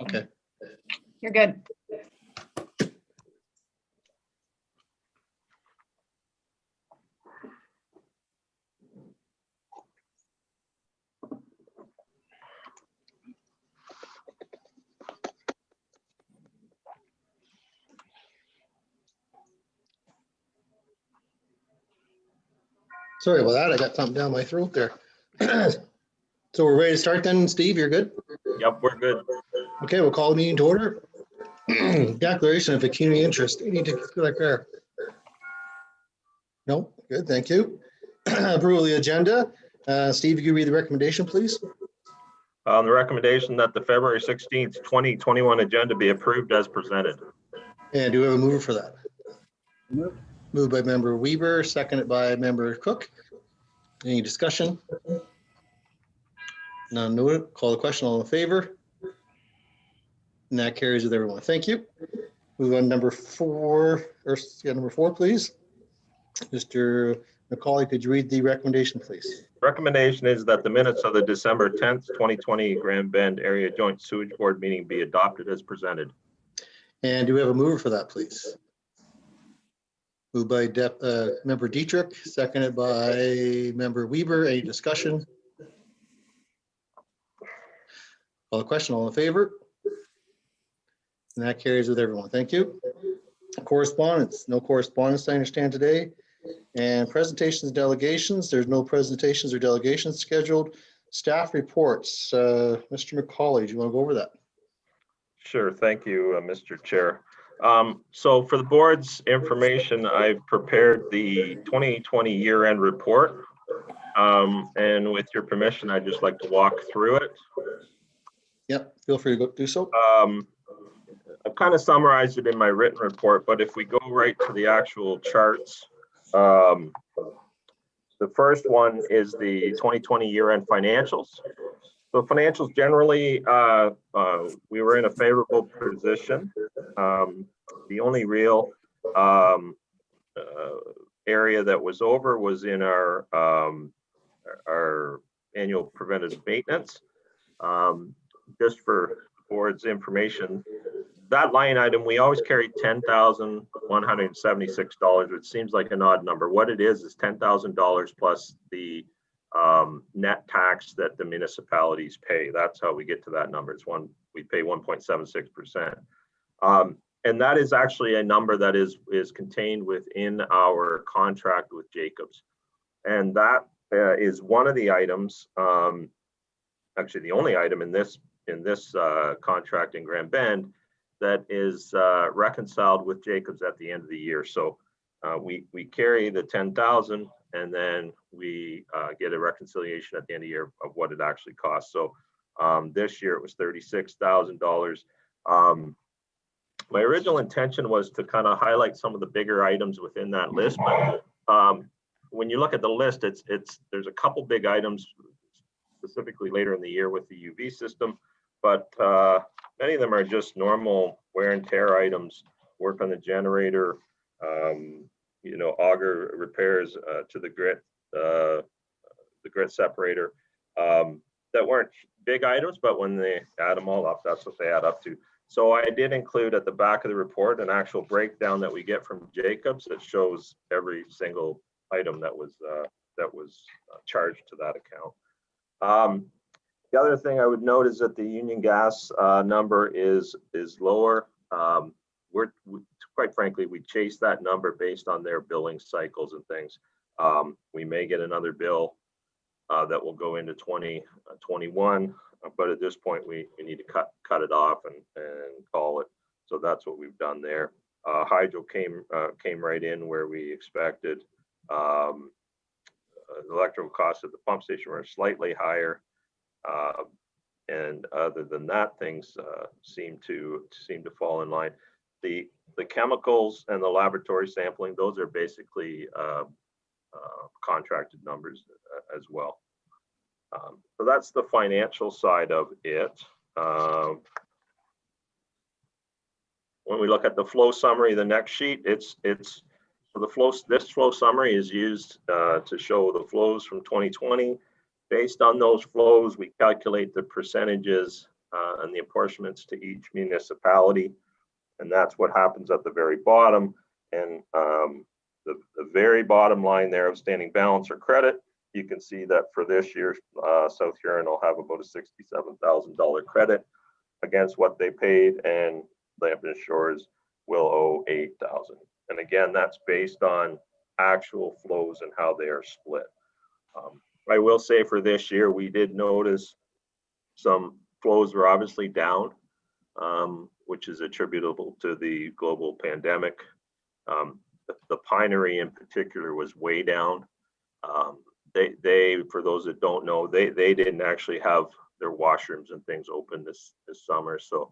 Okay. You're good. Sorry about that. I got something down my throat there. So we're ready to start then, Steve, you're good? Yep, we're good. Okay, we'll call the meeting to order. Declaration of community interest. You need to click there. No, good, thank you. Approval of the agenda. Steve, you can read the recommendation, please. The recommendation that the February 16th, 2021 agenda be approved as presented. And do we have a mover for that? Moved by member Weaver, seconded by member Cook. Any discussion? None noted. Call the question. All in favor? And that carries with everyone. Thank you. Move on number 4, or yeah, number 4, please. Mr. McCauley, could you read the recommendation, please? Recommendation is that the minutes of the December 10th, 2020 Grand Bend Area Joint Sewage Board meeting be adopted as presented. And do we have a mover for that, please? Moved by member Dietrich, seconded by member Weaver. Any discussion? Call the question. All in favor? And that carries with everyone. Thank you. Correspondence. No correspondence, I understand, today. And presentations, delegations. There's no presentations or delegations scheduled. Staff reports. Mr. McCauley, do you want to go over that? Sure. Thank you, Mr. Chair. So for the board's information, I've prepared the 2020 year-end report. And with your permission, I'd just like to walk through it. Yep, feel free to go do so. I've kind of summarized it in my written report, but if we go right to the actual charts, the first one is the 2020 year-end financials. So financials generally, we were in a favorable position. The only real area that was over was in our annual preventative maintenance. Just for the board's information, that line item, we always carried $10,176, which seems like an odd number. What it is $10,000 plus the net tax that the municipalities pay. That's how we get to that number. We pay 1.76%. And that is actually a number that is contained within our contract with Jacobs. And that is one of the items, actually the only item in this contract in Grand Bend that is reconciled with Jacobs at the end of the year. So we carry the 10,000 and then we get a reconciliation at the end of the year of what it actually costs. So this year it was $36,000. My original intention was to kind of highlight some of the bigger items within that list. But when you look at the list, there's a couple big items specifically later in the year with the UV system, but many of them are just normal wear and tear items, work on the generator, auger repairs to the grit separator, that weren't big items, but when they add them all up, that's what they add up to. So I did include at the back of the report an actual breakdown that we get from Jacobs that shows every single item that was charged to that account. The other thing I would note is that the Union Gas number is lower. Quite frankly, we chase that number based on their billing cycles and things. We may get another bill that will go into 2021, but at this point we need to cut it off and call it. So that's what we've done there. Hydro came right in where we expected. The electrical costs at the pump station were slightly higher. And other than that, things seem to fall in line. The chemicals and the laboratory sampling, those are basically contracted numbers as well. So that's the financial side of it. When we look at the flow summary, the next sheet, this flow summary is used to show the flows from 2020. Based on those flows, we calculate the percentages and the apportionments to each municipality. And that's what happens at the very bottom. And the very bottom line there of standing balance or credit, you can see that for this year, South Huron will have about a $67,000 credit against what they paid, and Lambton Shores will owe $8,000. And again, that's based on actual flows and how they are split. I will say for this year, we did notice some flows were obviously down, which is attributable to the global pandemic. The Pinery in particular was way down. They, for those that don't know, they didn't actually have their washrooms and things open this summer, so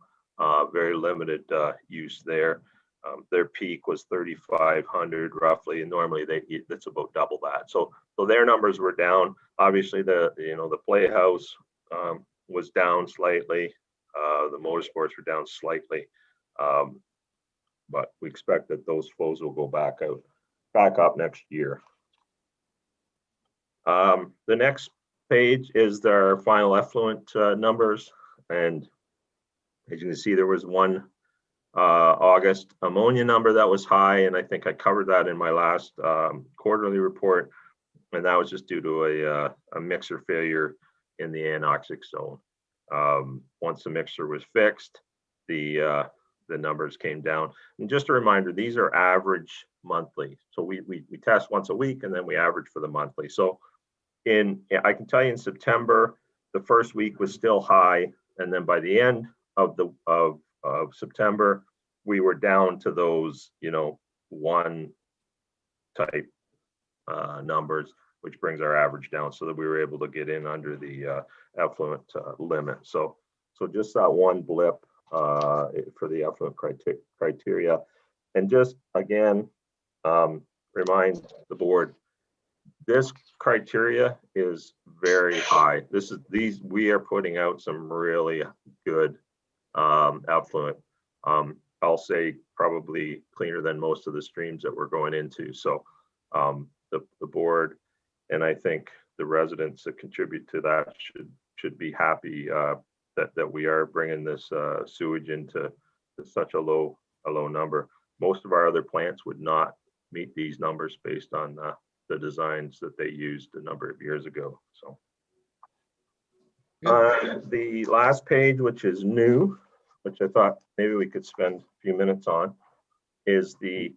very limited use there. Their peak was 3,500 roughly, and normally that's about double that. So their numbers were down. Obviously, the Playhouse was down slightly. The motorsports were down slightly, but we expect that those flows will go back up next year. The next page is their final effluent numbers, and as you can see, there was one August ammonia number that was high, and I think I covered that in my last quarterly report, and that was just due to a mixer failure in the anoxic zone. Once the mixer was fixed, the numbers came down. And just a reminder, these are average monthly, so we test once a week and then we average for the monthly. So I can tell you in September, the first week was still high, and then by the end of September, we were down to those, one type numbers, which brings our average down, so that we were able to get in under the effluent limit. So just that one blip for the effluent criteria. And just again, remind the board, this criteria is very high. We are putting out some really good effluent. I'll say probably cleaner than most of the streams that we're going into. So the board, and I think the residents that contribute to that should be happy that we are bringing this sewage into such a low number. Most of our other plants would not meet these numbers based on the designs that they used a number of years ago. So the last page, which is new, which I thought maybe we could spend a few minutes on, is the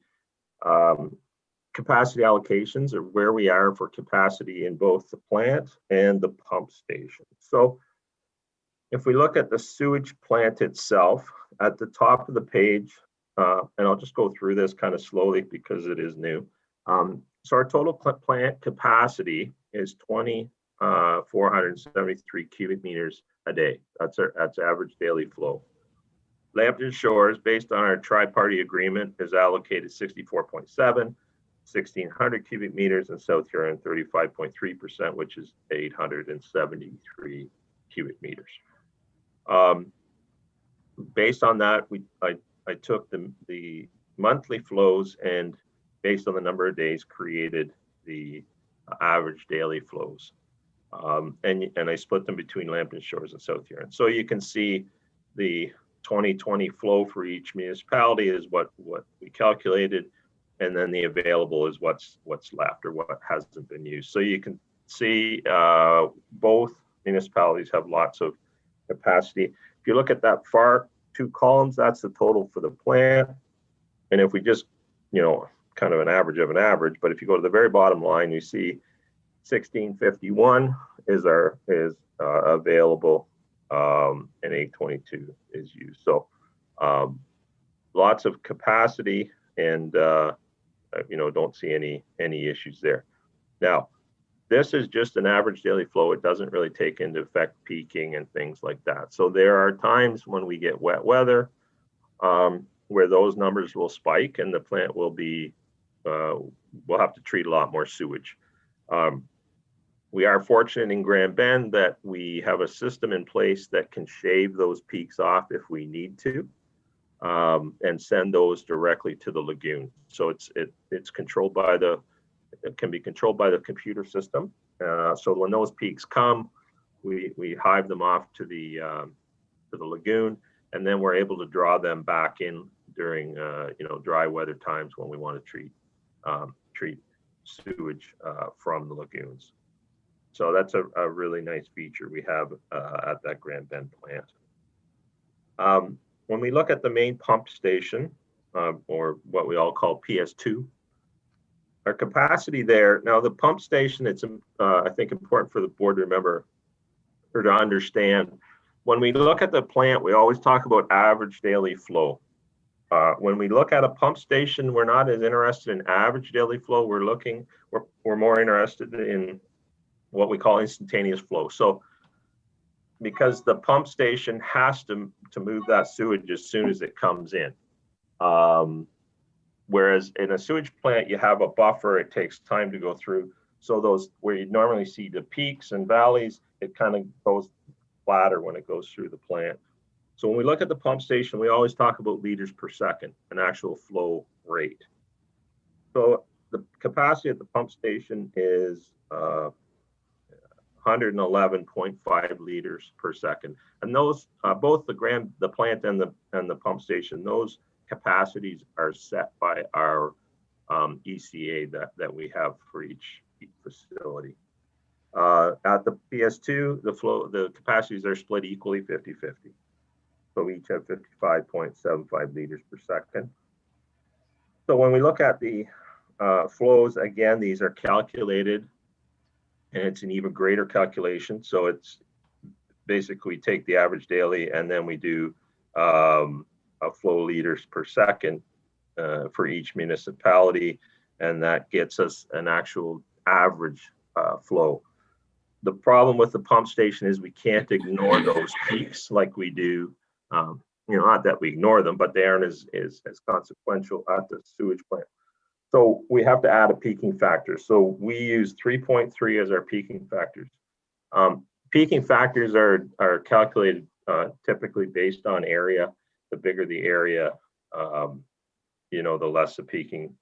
capacity allocations, or where we are for capacity in both the plant and the pump station. So if we look at the sewage plant itself, at the top of the page, and I'll just go through this kind of slowly because it is new. So our total plant capacity is 2,473 cubic meters a day. That's average daily flow. Lambton Shores, based on our tri-party agreement, is allocated 64.7, 1,600 cubic meters, and South Huron 35.3%, which is 873 cubic meters. Based on that, I took the monthly flows, and based on the number of days, created the average daily flows. And I split them between Lambton Shores and South Huron. So you can see the 2020 flow for each municipality is what we calculated, and then the available is what's left or what hasn't been used. So you can see both municipalities have lots of capacity. If you look at that far two columns, that's the total for the plant. And if we just, kind of an average, but if you go to the very bottom line, you see 1651 is available, and 822 is used. So lots of capacity, and don't see any issues there. Now, this is just an average daily flow. It doesn't really take into effect peaking and things like that. So there are times when we get wet weather where those numbers will spike, and the plant will be we'll have to treat a lot more sewage. We are fortunate in Grand Bend that we have a system in place that can shave those peaks off if we need to, and send those directly to the lagoon. So it's controlled by it can be controlled by the computer system. So when those peaks come, we hive them off to the to the lagoon, and then we're able to draw them back in during dry weather times when we want to treat sewage from the lagoons. So that's a really nice feature we have at that Grand Bend plant. When we look at the main pump station, or what we all call PS2, our capacity there, now the pump station, it's I think important for the board to remember or to understand, when we look at the plant, we always talk about average daily flow. When we look at a pump station, we're not as interested in average daily flow. We're more interested in what we call instantaneous flow. So because the pump station has to move that sewage as soon as it comes in. Whereas in a sewage plant, you have a buffer, it takes time to go through. So those where you normally see the peaks and valleys, it kind of goes flatter when it goes through the plant. So when we look at the pump station, we always talk about liters per second, an actual flow rate. So the capacity at the pump station is 111.5 liters per second. And those, both the plant and the pump station, those capacities are set by our ECA that we have for each facility. At the PS2, the capacities are split equally 50-50. So we each have 55.75 liters per second. So when we look at the flows, again, these are calculated, and it's an even greater calculation. So it's basically we take the average daily and then we do a flow liters per second for each municipality, and that gets us an actual average flow. The problem with the pump station is we can't ignore those peaks like we do. Not that we ignore them, but they aren't as consequential at the sewage plant. So we have to add a peaking factor. So we use 3.3 as our peaking factors. Peaking factors are calculated typically based on area. The bigger the area, the less the peaking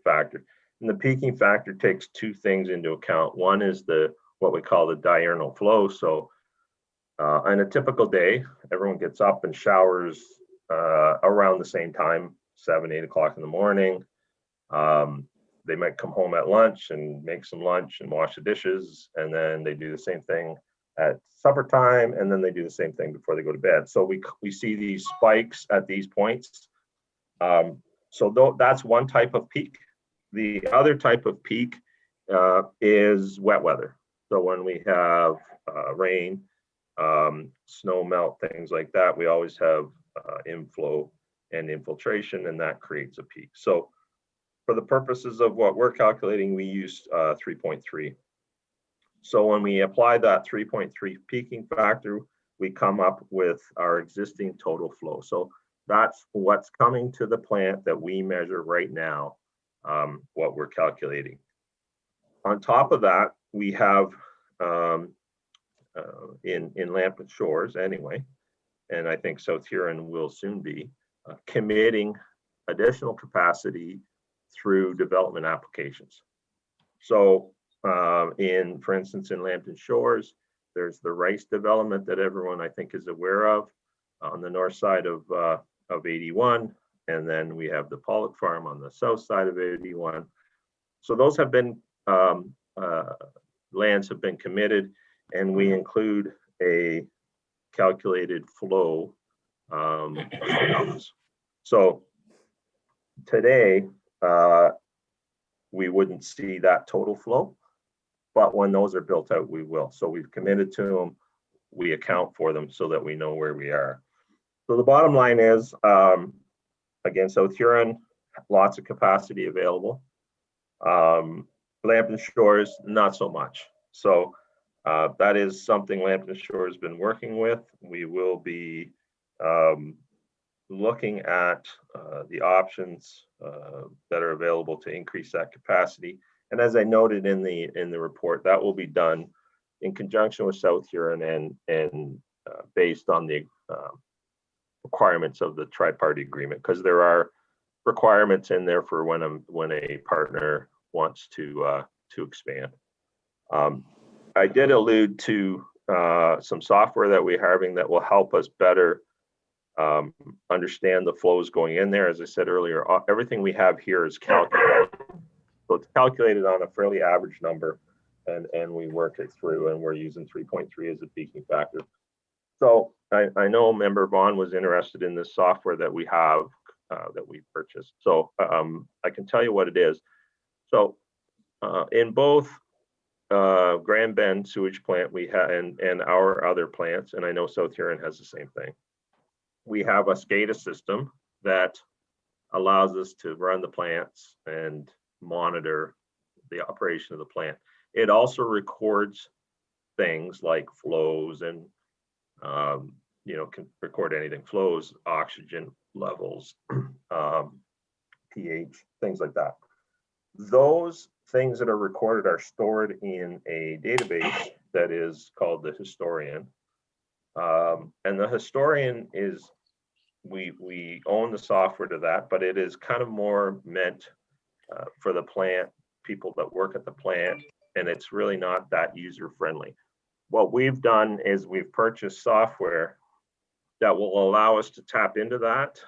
factor. And the peaking factor takes two things into account. One is what we call the diurnal flow. So on a typical day, everyone gets up and showers around the same time, 7-8 o'clock in the morning. They might come home at lunch and make some lunch and wash the dishes, and then they do the same thing at supper time, and then they do the same thing before they go to bed. So we see these spikes at these points. So that's one type of peak. The other type of peak is wet weather. So when we have rain, snow melt, things like that, we always have inflow and infiltration, and that creates a peak. So for the purposes of what we're calculating, we use 3.3. So when we apply that 3.3 peaking factor, we come up with our existing total flow. So that's what's coming to the plant that we measure right now, what we're calculating. On top of that, we have in Lambton Shores anyway, and I think South Huron will soon be committing additional capacity through development applications. So for instance, in Lambton Shores, there's the rice development that everyone I think is aware of on the north side of 81. And then we have the Pollock Farm on the south side of 81. So those have been, lands have been committed, and we include a calculated flow of those. So today, we wouldn't see that total flow, but when those are built out, we will. So we've committed to them, we account for them so that we know where we are. So the bottom line is, again, South Huron, lots of capacity available. Lambton Shores, not so much. So that is something Lambton Shores has been working with. We will be looking at the options that are available to increase that capacity. And as I noted in the report, that will be done in conjunction with South Huron and based on the requirements of the tri-party agreement, because there are requirements in there for when a partner wants to expand. I did allude to some software that we're having that will help us better understand the flows going in there. As I said earlier, everything we have here is calculated. So it's calculated on a fairly average number, and we work it through, and we're using 3.3 as a peaking factor. So I know Member Vaughn was interested in this software that we have that we purchased. So I can tell you what it is. So in both Grand Bend Sewage Plant we have and our other plants, and I know South Huron has the same thing. We have a SCADA system that allows us to run the plants and monitor the operation of the plant. It also records things like flows and can record anything, flows, oxygen levels, pH, things like that. Those things that are recorded are stored in a database that is called the historian. And the historian is, we own the software to that, but it is kind of more meant for the plant, people that work at the plant, and it's really not that user friendly. What we've done is we've purchased software that will allow us to tap into that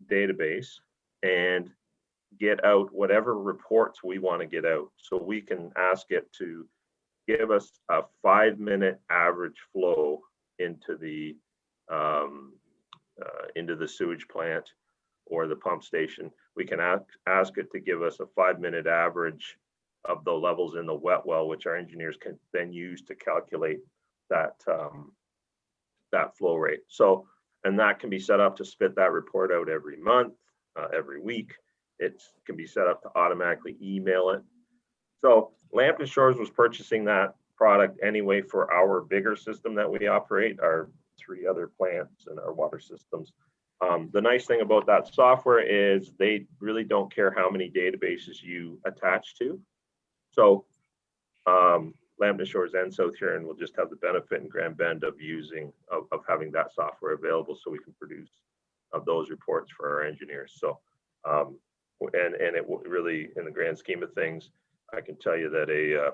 database and get out whatever reports we want to get out. So we can ask it to give us a 5-minute average flow into the sewage plant or the pump station. We can ask it to give us a 5-minute average of the levels in the wet well, which our engineers can then use to calculate that that flow rate. So, and that can be set up to spit that report out every month, every week. It can be set up to automatically email it. So Lambton Shores was purchasing that product anyway for our bigger system that we operate, our 3 other plants and our water systems. The nice thing about that software is they really don't care how many databases you attach to. So Lambton Shores and South Huron will just have the benefit in Grand Bend of having that software available, so we can produce those reports for our engineers. So and it really, in the grand scheme of things, I can tell you that a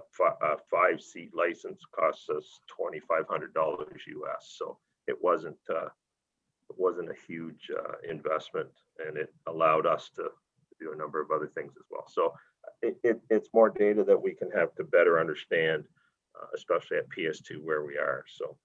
5-seat license costs us $2,500 US. So it wasn't a huge investment, and it allowed us to do a number of other things as well. So it's more data that we can have to better understand, especially at PS2 where we are. So,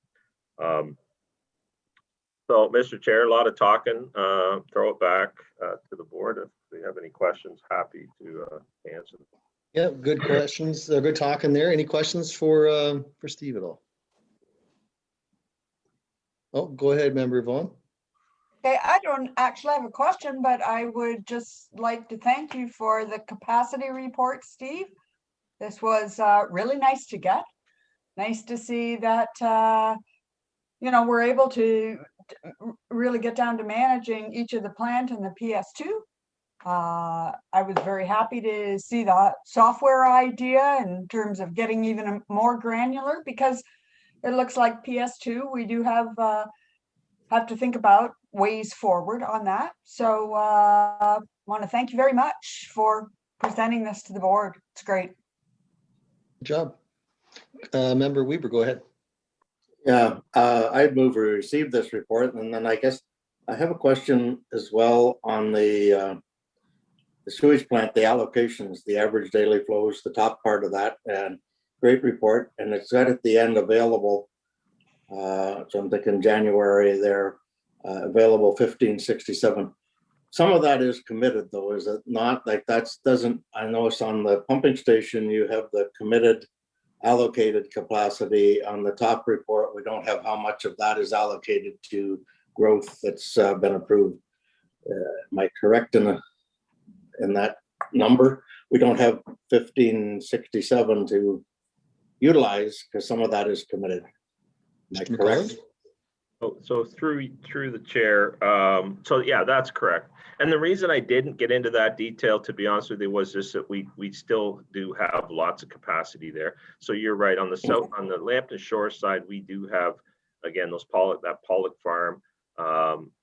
so Mr. Chair, a lot of talking. Throw it back to the board. If they have any questions, happy to answer them. Yeah, good questions. Good talking there. Any questions for Steve at all? Oh, go ahead, Member Vaughn. Okay, I don't actually have a question, but I would just like to thank you for the capacity report, Steve. This was really nice to get. Nice to see that, we're able to really get down to managing each of the plant and the PS2. I was very happy to see the software idea in terms of getting even more granular, because it looks like PS2, we do have to think about ways forward on that. So want to thank you very much for presenting this to the board. It's great. Good job. Member Weber, go ahead. Yeah, I move we receive this report, and then I guess I have a question as well on the sewage plant, the allocations, the average daily flows, the top part of that, and great report. And it's got at the end available, so I'm thinking January there, available 1567. Some of that is committed though, is it not? Like I know it's on the pumping station, you have the committed allocated capacity. On the top report, we don't have how much of that is allocated to growth that's been approved. Am I correct in that number? We don't have 1567 to utilize because some of that is committed. Am I correct? So through the chair, so yeah, that's correct. And the reason I didn't get into that detail, to be honest with you, was just that we still do have lots of capacity there. So you're right, on the Lambton Shore side, we do have, again, that Pollock farm.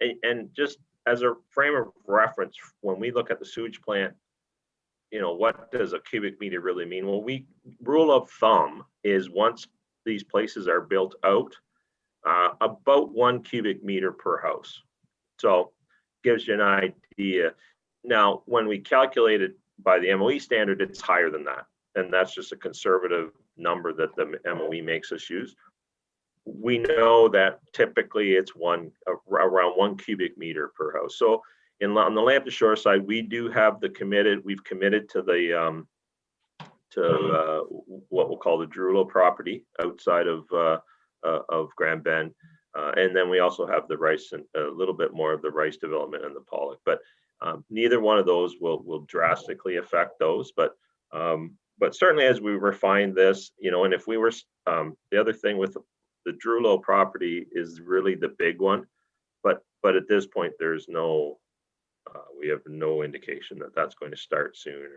And just as a frame of reference, when we look at the sewage plant, what does a cubic meter really mean? Well, rule of thumb is once these places are built out, about 1 cubic meter per house. So gives you an idea. Now, when we calculate it by the MOE standard, it's higher than that. And that's just a conservative number that the MOE makes us use. We know that typically it's around 1 cubic meter per house. So on the Lambton Shore side, we do have we've committed to the what we'll call the Drulo property outside of Grand Bend. And then we also have the Rice and a little bit more of the Rice development and the Pollock, but neither one of those will drastically affect those. But certainly as we refine this, and if we were, the other thing with the Drulo property is really the big one, but at this point, there's no, we have no indication that that's going to start soon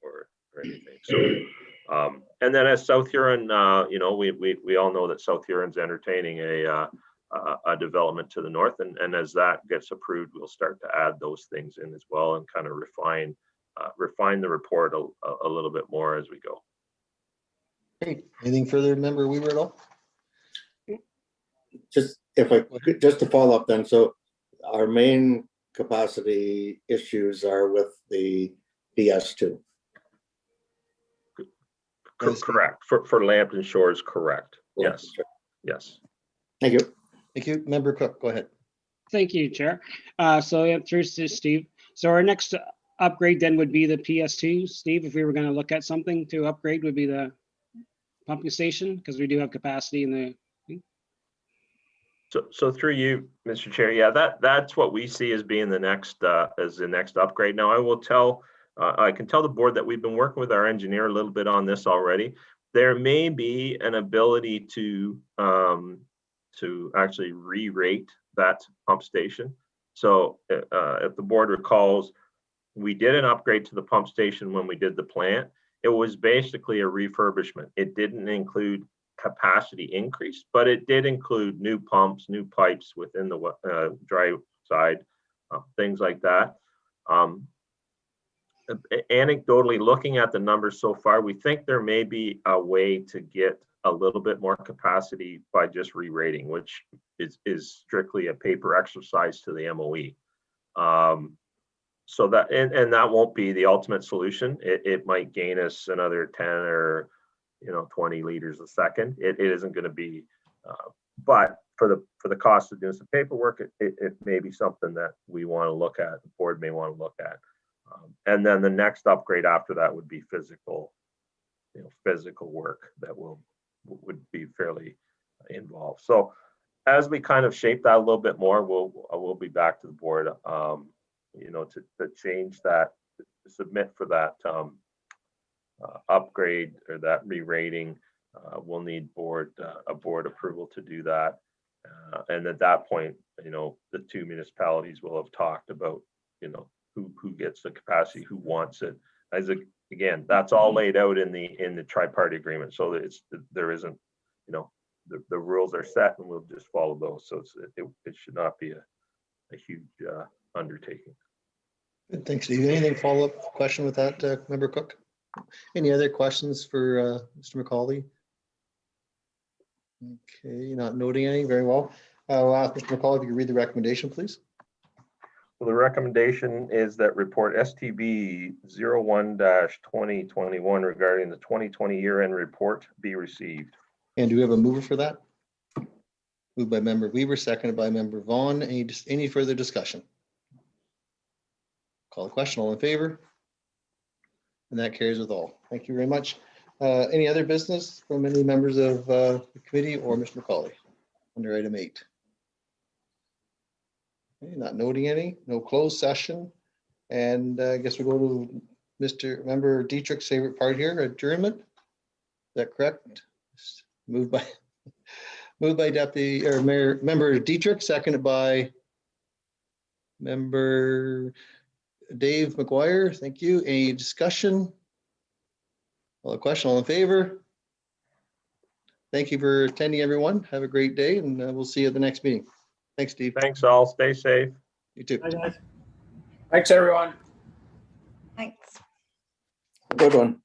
or anything. So, and then as South Huron, we all know that South Huron's entertaining a development to the north, and as that gets approved, we'll start to add those things in as well and kind of refine the report a little bit more as we go. Great. Anything further, Member Weaver at all? Just if I could, just to follow up then, so our main capacity issues are with the BS2. Correct. For Lambton Shores, correct. Yes. Yes. Thank you. Thank you. Member Cook, go ahead. Thank you, Chair. So yeah, through to Steve. So our next upgrade then would be the PS2, Steve. If we were going to look at something to upgrade, would be the pumping station, because we do have capacity in the. So through you, Mr. Chair, yeah, that's what we see as being the next upgrade. Now, I can tell the board that we've been working with our engineer a little bit on this already. There may be an ability to actually re-rate that pump station. So if the board recalls, we did an upgrade to the pump station when we did the plant. It was basically a refurbishment. It didn't include capacity increase, but it did include new pumps, new pipes within the dry side, things like that. Anecdotally, looking at the numbers so far, we think there may be a way to get a little bit more capacity by just re-rating, which is strictly a paper exercise to the MOE. So that, and that won't be the ultimate solution. It might gain us another 10 or 20 liters a second. It isn't going to be, but for the cost of doing some paperwork, it may be something that we want to look at. The board may want to look at, and then the next upgrade after that would be physical work that would be fairly involved. So as we kind of shape that a little bit more, we'll be back to the board, to change that, to submit for that upgrade or that re-rating. We'll need a board approval to do that, and at that point, the two municipalities will have talked about who gets the capacity, who wants it. Again, that's all laid out in the tri-party agreement, so there isn't, the rules are set and we'll just follow those. So it should not be a huge undertaking. Good, thanks, Steve. Anything follow-up question with that, Member Cook? Any other questions for Mr. McCauley? Okay, not noting any. Very well. I'll ask Mr. McCauley if you could read the recommendation, please. So the recommendation is that report STB 01-2021 regarding the 2020 year-end report be received. And do we have a mover for that? Moved by Member Weaver, seconded by Member Vaughn. Any further discussion? Call the question. All in favor? And that carries with all. Thank you very much. Any other business from any members of the committee or Mr. McCauley under item 8? Okay, not noting any. No closed session. And I guess we go to Member Dietrich's favorite part here, adjournment. Is that correct? Moved by Deputy or Member Dietrich, seconded by Member Dave McGuire. Thank you. Any discussion? Well, the question, all in favor? Thank you for attending, everyone. Have a great day, and we'll see you at the next meeting. Thanks, Steve. Thanks all. Stay safe. You too. Hi, guys. Thanks, everyone. Thanks. Good one.